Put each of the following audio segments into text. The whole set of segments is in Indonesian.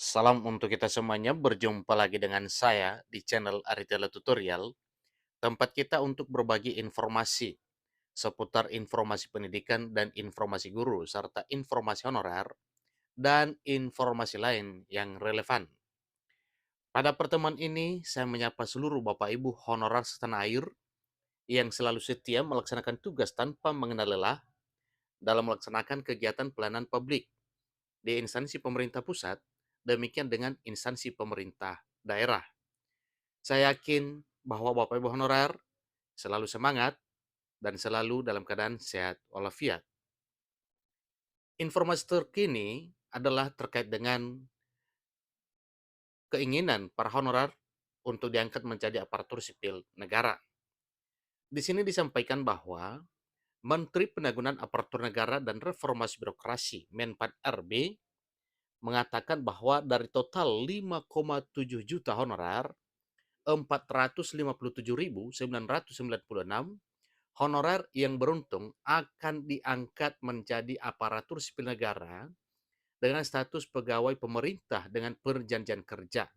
Salam untuk kita semuanya, berjumpa lagi dengan saya di channel Aritela Tutorial, tempat kita untuk berbagi informasi seputar informasi pendidikan dan informasi guru, serta informasi honorer dan informasi lain yang relevan. Pada pertemuan ini, saya menyapa seluruh Bapak Ibu honorer setanah air yang selalu setia melaksanakan tugas tanpa mengenal lelah dalam melaksanakan kegiatan pelayanan publik di instansi pemerintah pusat, demikian dengan instansi pemerintah daerah. Saya yakin bahwa Bapak Ibu honorer selalu semangat dan selalu dalam keadaan sehat walafiat. Informasi terkini adalah terkait dengan keinginan para honorer untuk diangkat menjadi aparatur sipil negara. Di sini disampaikan bahwa Menteri Penanggulangan Aparatur Negara dan Reformasi Birokrasi Menpan RB mengatakan bahwa dari total 5,7 juta honorer, 457.996 honorer yang beruntung akan diangkat menjadi aparatur sipil negara dengan status pegawai pemerintah dengan perjanjian kerja.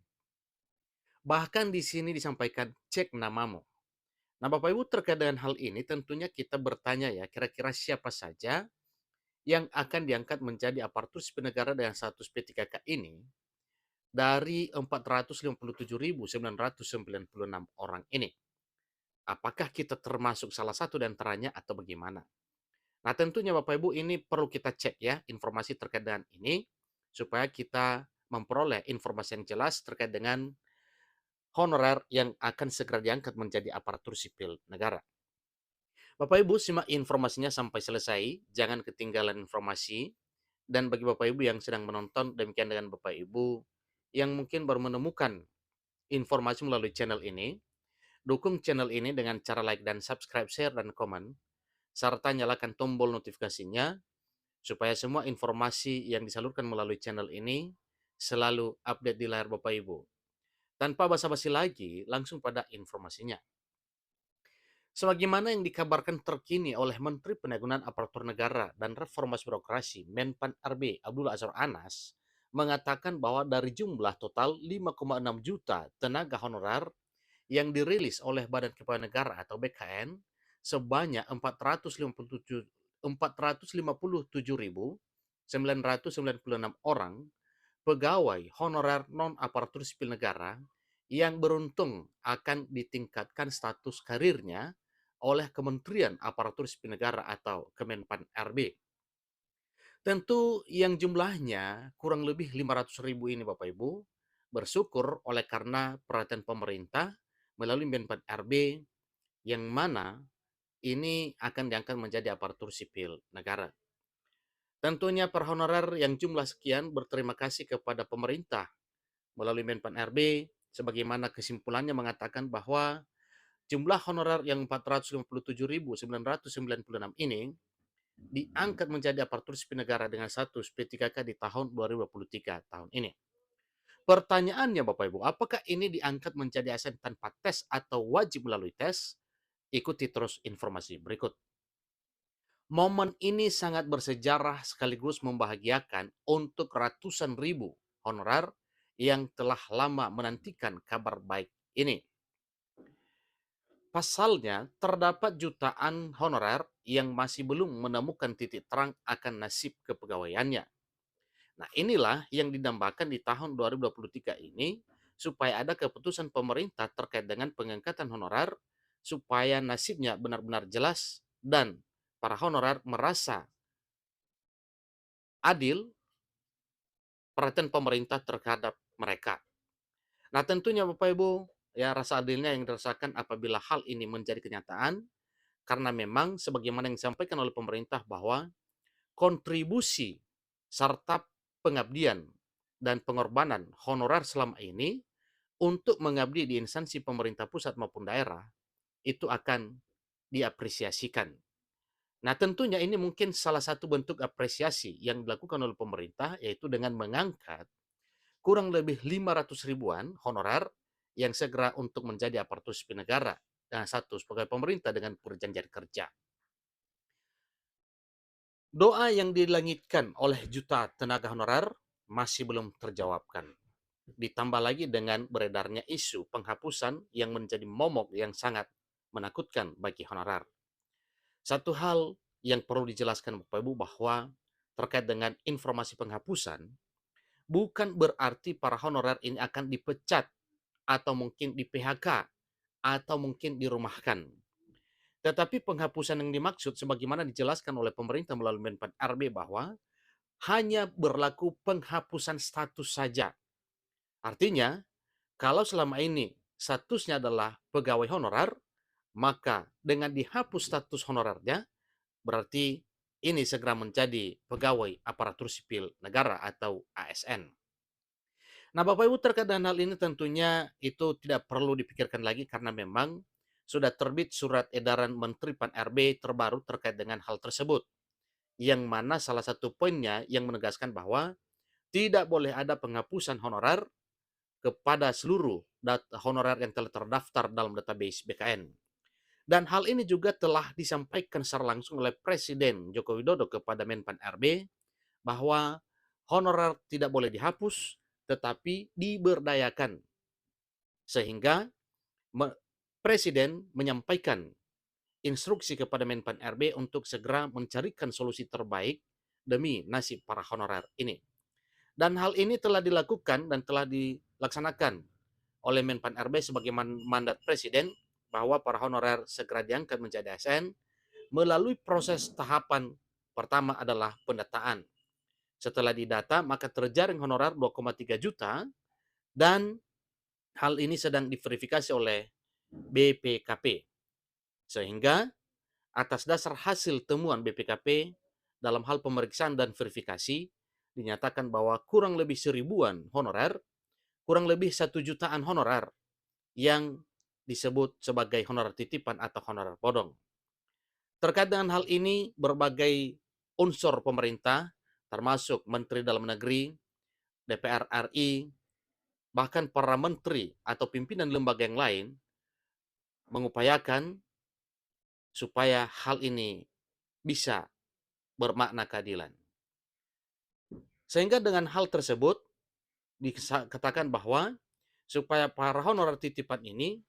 Bahkan di sini disampaikan cek namamu. Nah, Bapak Ibu, terkait dengan hal ini tentunya kita bertanya ya, kira-kira siapa saja yang akan diangkat menjadi aparatur sipil negara dengan status P3K ini dari 457.996 orang ini. Apakah kita termasuk salah satu di antaranya atau bagaimana? Nah, tentunya Bapak Ibu ini perlu kita cek ya informasi terkait dengan ini supaya kita memperoleh informasi yang jelas terkait dengan honorer yang akan segera diangkat menjadi aparatur sipil negara. Bapak Ibu simak informasinya sampai selesai, jangan ketinggalan informasi. Dan bagi Bapak Ibu yang sedang menonton, demikian dengan Bapak Ibu yang mungkin baru menemukan informasi melalui channel ini, dukung channel ini dengan cara like dan subscribe, share, dan komen, serta nyalakan tombol notifikasinya supaya semua informasi yang disalurkan melalui channel ini selalu update di layar Bapak Ibu. Tanpa basa-basi lagi, langsung pada informasinya. Sebagaimana yang dikabarkan terkini oleh Menteri Penanggulangan Aparatur Negara dan Reformasi Birokrasi Menpan RB Abdullah Azwar Anas mengatakan bahwa dari jumlah total 5,6 juta tenaga honorer yang dirilis oleh Badan Kepegawaian Negara atau BKN sebanyak 457.996 orang pegawai honorer non-aparatur sipil negara yang beruntung akan ditingkatkan status karirnya oleh Kementerian Aparatur Sipil Negara atau Kemenpan RB. Tentu yang jumlahnya kurang lebih 500.000 ini Bapak Ibu bersyukur oleh karena perhatian pemerintah melalui Menpan RB yang mana ini akan diangkat menjadi aparatur sipil negara. Tentunya per honorer yang jumlah sekian berterima kasih kepada pemerintah melalui Menpan RB sebagaimana kesimpulannya mengatakan bahwa jumlah honorer yang 457.996 ini diangkat menjadi aparatur sipil negara dengan status P3K di tahun 2023 tahun ini. Pertanyaannya Bapak Ibu, apakah ini diangkat menjadi ASN tanpa tes atau wajib melalui tes? Ikuti terus informasi berikut. Momen ini sangat bersejarah sekaligus membahagiakan untuk ratusan ribu honorer yang telah lama menantikan kabar baik ini. Pasalnya, terdapat jutaan honorer yang masih belum menemukan titik terang akan nasib kepegawaiannya. Nah, inilah yang didambakan di tahun 2023 ini, supaya ada keputusan pemerintah terkait dengan pengangkatan honorer, supaya nasibnya benar-benar jelas dan para honorer merasa adil perhatian pemerintah terhadap mereka. Nah, tentunya Bapak Ibu, ya rasa adilnya yang dirasakan apabila hal ini menjadi kenyataan, karena memang sebagaimana yang disampaikan oleh pemerintah bahwa kontribusi serta pengabdian dan pengorbanan honorer selama ini untuk mengabdi di instansi pemerintah pusat maupun daerah itu akan diapresiasikan. Nah, tentunya ini mungkin salah satu bentuk apresiasi yang dilakukan oleh pemerintah yaitu dengan mengangkat kurang lebih 500 ribuan honorer yang segera untuk menjadi aparatur sipil negara dengan status pegawai pemerintah dengan perjanjian kerja. Doa yang dilangitkan oleh juta tenaga honorer masih belum terjawabkan. Ditambah lagi dengan beredarnya isu penghapusan yang menjadi momok yang sangat menakutkan bagi honorer. Satu hal yang perlu dijelaskan Bapak Ibu bahwa terkait dengan informasi penghapusan, bukan berarti para honorer ini akan dipecat atau mungkin di PHK atau mungkin dirumahkan. Tetapi penghapusan yang dimaksud sebagaimana dijelaskan oleh pemerintah melalui Menpan RB bahwa hanya berlaku penghapusan status saja. Artinya, kalau selama ini statusnya adalah pegawai honorer, maka dengan dihapus status honorernya, berarti ini segera menjadi pegawai aparatur sipil negara atau ASN. Nah, Bapak Ibu terkait dengan hal ini tentunya itu tidak perlu dipikirkan lagi karena memang sudah terbit surat edaran Menteri Pan RB terbaru terkait dengan hal tersebut. Yang mana salah satu poinnya yang menegaskan bahwa tidak boleh ada penghapusan honorer kepada seluruh honorer yang telah terdaftar dalam database BKN. Dan hal ini juga telah disampaikan secara langsung oleh Presiden Joko Widodo kepada Menpan RB bahwa honorer tidak boleh dihapus tetapi diberdayakan. Sehingga Presiden menyampaikan instruksi kepada Menpan RB untuk segera mencarikan solusi terbaik demi nasib para honorer ini. Dan hal ini telah dilakukan dan telah dilaksanakan oleh Menpan RB sebagai mandat Presiden bahwa para honorer segera diangkat menjadi ASN melalui proses tahapan pertama adalah pendataan. Setelah didata, maka terjaring honorer 2,3 juta dan hal ini sedang diverifikasi oleh BPKP. Sehingga atas dasar hasil temuan BPKP dalam hal pemeriksaan dan verifikasi, dinyatakan bahwa kurang lebih 1.000-an honorer, kurang lebih 1 jutaan honorer yang disebut sebagai honorer titipan atau honorer bodong. Terkait dengan hal ini, berbagai unsur pemerintah, termasuk Menteri Dalam Negeri, DPR RI, bahkan para menteri atau pimpinan lembaga yang lain, mengupayakan supaya hal ini bisa bermakna keadilan. Sehingga dengan hal tersebut, dikatakan bahwa supaya para honorer titipan ini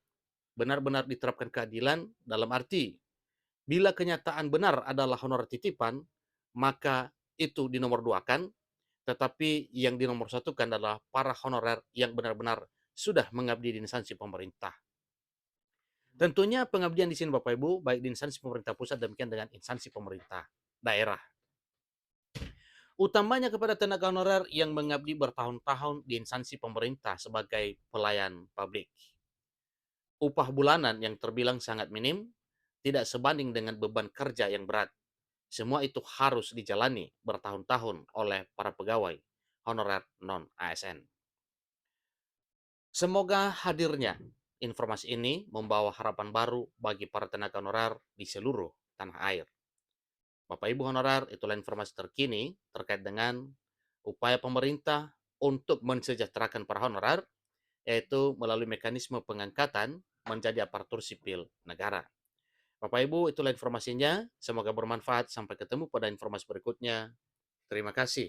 benar-benar diterapkan keadilan dalam arti bila kenyataan benar adalah honorer titipan, maka itu dinomorduakan, tetapi yang dinomorsatukan adalah para honorer yang benar-benar sudah mengabdi di instansi pemerintah. Tentunya pengabdian di sini Bapak Ibu, baik di instansi pemerintah pusat demikian dengan instansi pemerintah daerah. Utamanya kepada tenaga honorer yang mengabdi bertahun-tahun di instansi pemerintah sebagai pelayan publik. Upah bulanan yang terbilang sangat minim, tidak sebanding dengan beban kerja yang berat. Semua itu harus dijalani bertahun-tahun oleh para pegawai honorer non-ASN. Semoga hadirnya informasi ini membawa harapan baru bagi para tenaga honorer di seluruh tanah air. Bapak Ibu honorer, itulah informasi terkini terkait dengan upaya pemerintah untuk mensejahterakan para honorer, yaitu melalui mekanisme pengangkatan menjadi aparatur sipil negara. Bapak Ibu, itulah informasinya. Semoga bermanfaat. Sampai ketemu pada informasi berikutnya. Terima kasih.